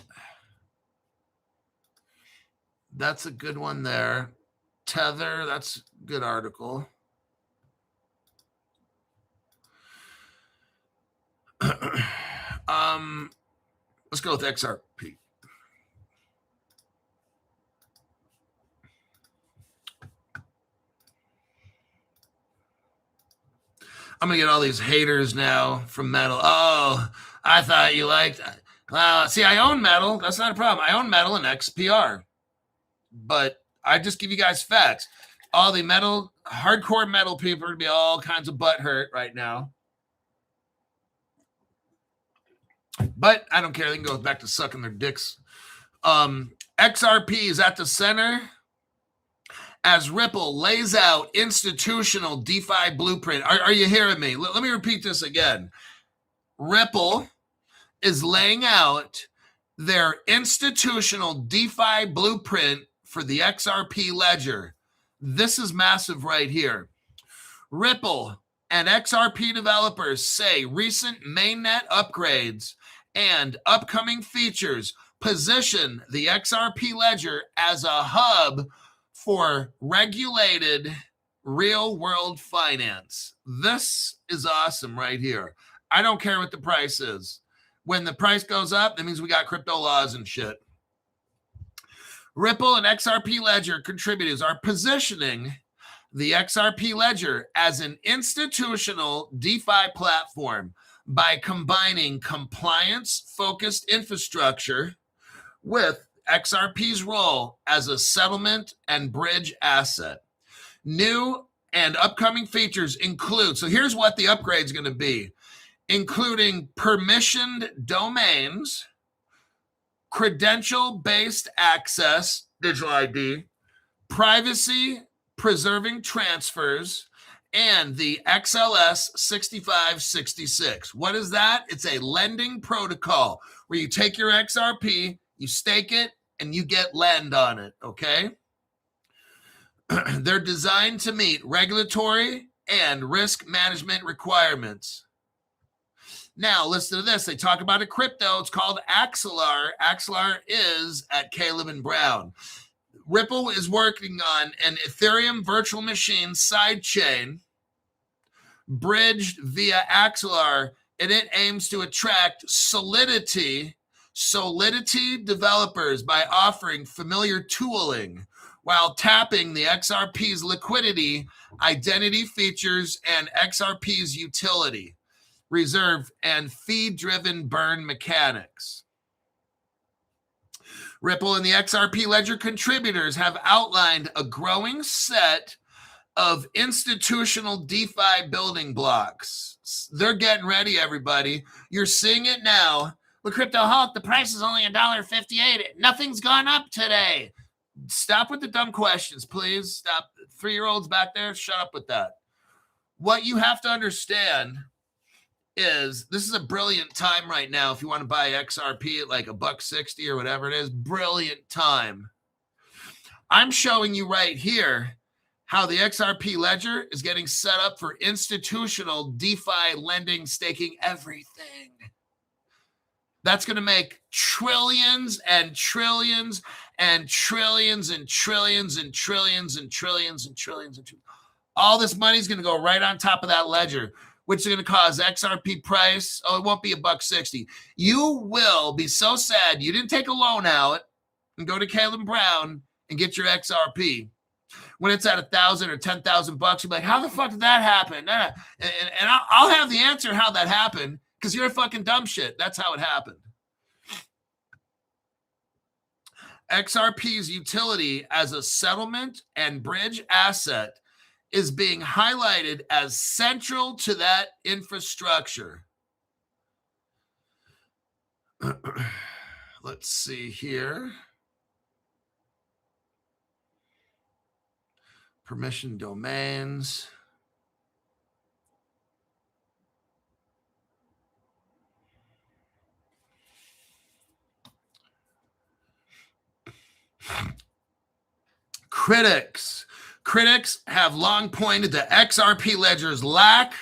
That's a good one there. Tether, that's a good article. Let's go with XRP. I'm going to get all these haters now from metal. Oh, I thought you liked. See, I own metal. That's not a problem. I own metal and XPR. But I just give you guys facts. All the metal, hardcore metal people are going to be all kinds of butthurt right now. But I don't care. They can go back to sucking their dicks XRP is at the center as Ripple lays out institutional DeFi blueprint. Are you hearing me? Let me repeat this again. Ripple is laying out their institutional DeFi blueprint for the XRP ledger. This is massive right here. Ripple and XRP developers say recent mainnet upgrades and upcoming features position the XRP ledger as a hub for regulated real-world finance. This is awesome right here. I don't care what the price is. When the price goes up, that means we got crypto laws and shit. Ripple and XRP Ledger contributors are positioning the XRP Ledger as an institutional DeFi platform by combining compliance-focused infrastructure with XRP's role as a settlement and bridge asset. New and upcoming features include, so here's what the upgrade is going to be, including permissioned domains, credential-based access, digital ID, privacy-preserving transfers, and the XLS 6566. What is that? It's a lending protocol where you take your XRP, you stake it, and you get lend on it, okay? They're designed to meet regulatory and risk management requirements. Now, listen to this. They talk about a crypto. It's called Axelar. Axelar is at Caleb and Brown. Ripple is working on an Ethereum virtual machine sidechain bridged via Axelar, and it aims to attract Solidity developers by offering familiar tooling while tapping the XRP's liquidity, identity features, and XRP's utility, reserve, and fee-driven burn mechanics. Ripple and the XRP Ledger contributors have outlined a growing set of institutional DeFi building blocks. They're getting ready, everybody. You're seeing it now. With Crypto Hulk, the price is only $1.58. Nothing's gone up today. Stop with the dumb questions, please. Stop. 3-year-olds back there, shut up with that. What you have to understand is this is a brilliant time right now. If you want to buy XRP at like $1.60 or whatever it is, brilliant time. I'm showing you right here how the XRP Ledger is getting set up for institutional DeFi lending, staking, everything. That's going to make trillions and trillions and trillions and trillions and trillions and trillions and trillions and trillions. All this money is going to go right on top of that ledger, which is going to cause XRP price. Oh, it won't be $1.60. You will be so sad you didn't take a loan out and go to Caleb Brown and get your XRP. When it's at $1,000 or $10,000, you'll be like, how the fuck did that happen? And I'll have the answer how that happened, because you're a fucking dumb shit. That's how it happened. XRP's utility as a settlement and bridge asset is being highlighted as central to that infrastructure. Let's see here. Permission domains. Critics have long pointed to XRP Ledger's lack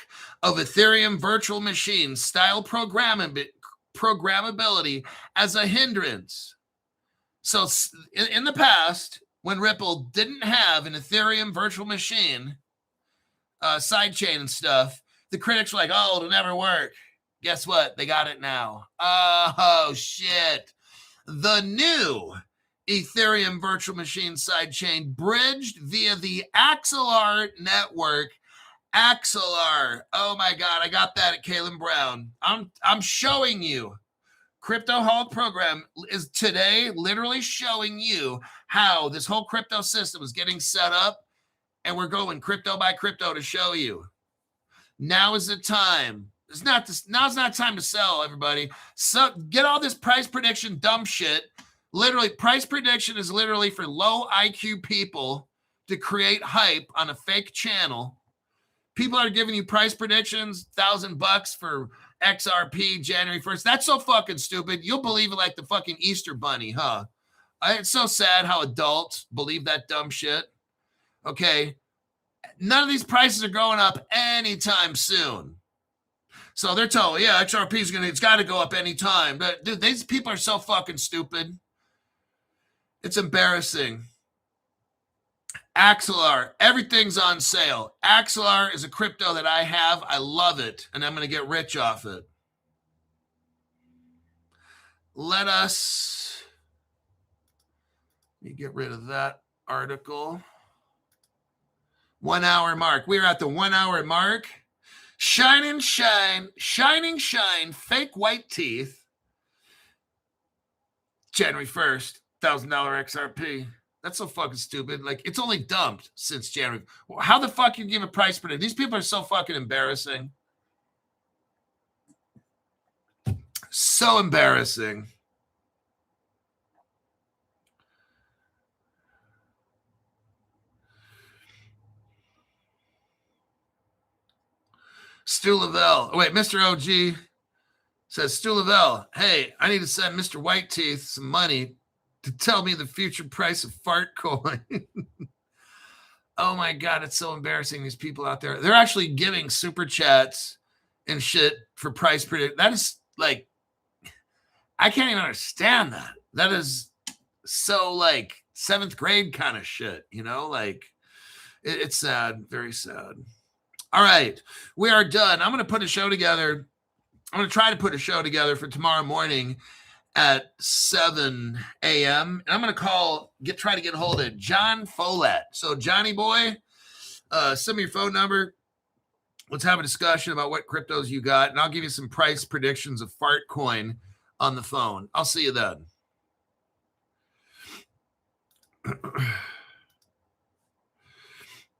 of Ethereum virtual machine style programmability as a hindrance. So in the past, when Ripple didn't have an Ethereum virtual machine sidechain and stuff, the critics were like, oh, it'll never work. Guess what? They got it now. Oh, shit. The new Ethereum virtual machine sidechain bridged via the Axelar network. Axelar. Oh my God, I got that at Caleb Brown. I'm showing you. Crypto Hulk program is today literally showing you how this whole crypto system is getting set up, and we're going crypto by crypto to show you. Now is the time. Now's not time to sell, everybody. So get all this price prediction dumb shit. Literally, price prediction is literally for low IQ people to create hype on a fake channel. People are giving you price predictions, $1,000 for XRP January 1st. That's so fucking stupid. You'll believe it like the fucking Easter bunny, huh? It's so sad how adults believe that dumb shit. Okay. None of these prices are going up anytime soon. So they're told, yeah, XRP is it's got to go up anytime. But dude, these people are so fucking stupid. It's embarrassing. Axelar, everything's on sale. Axelar is a crypto that I have. I love it, and I'm going to get rich off it. Let me get rid of that article. 1 hour mark. We're at the 1 hour mark. Shining shine, fake white teeth. January 1st, $1,000 XRP. That's so fucking stupid. Like, it's only dumped since January. How the fuck you give a price prediction? These people are so fucking embarrassing. So embarrassing. Stu Lavelle. Oh, wait, Mr. OG says, Stu Lavelle, hey, I need to send Mr. White Teeth some money to tell me the future price of fart coin. Oh my God, it's so embarrassing. These people out there, they're actually giving super chats and shit for price prediction. That is like, I can't even understand that. That is so like 7th grade kind of shit, you know, like it's sad, very sad. All right, we are done. I'm going to put a show together. I'm going to try to put a show together for tomorrow morning at 7 a.m. And I'm going to try to get a hold of John Follett. So Johnny boy, send me your phone number. Let's have a discussion about what cryptos you got. And I'll give you some price predictions of fart coin on the phone. I'll see you then.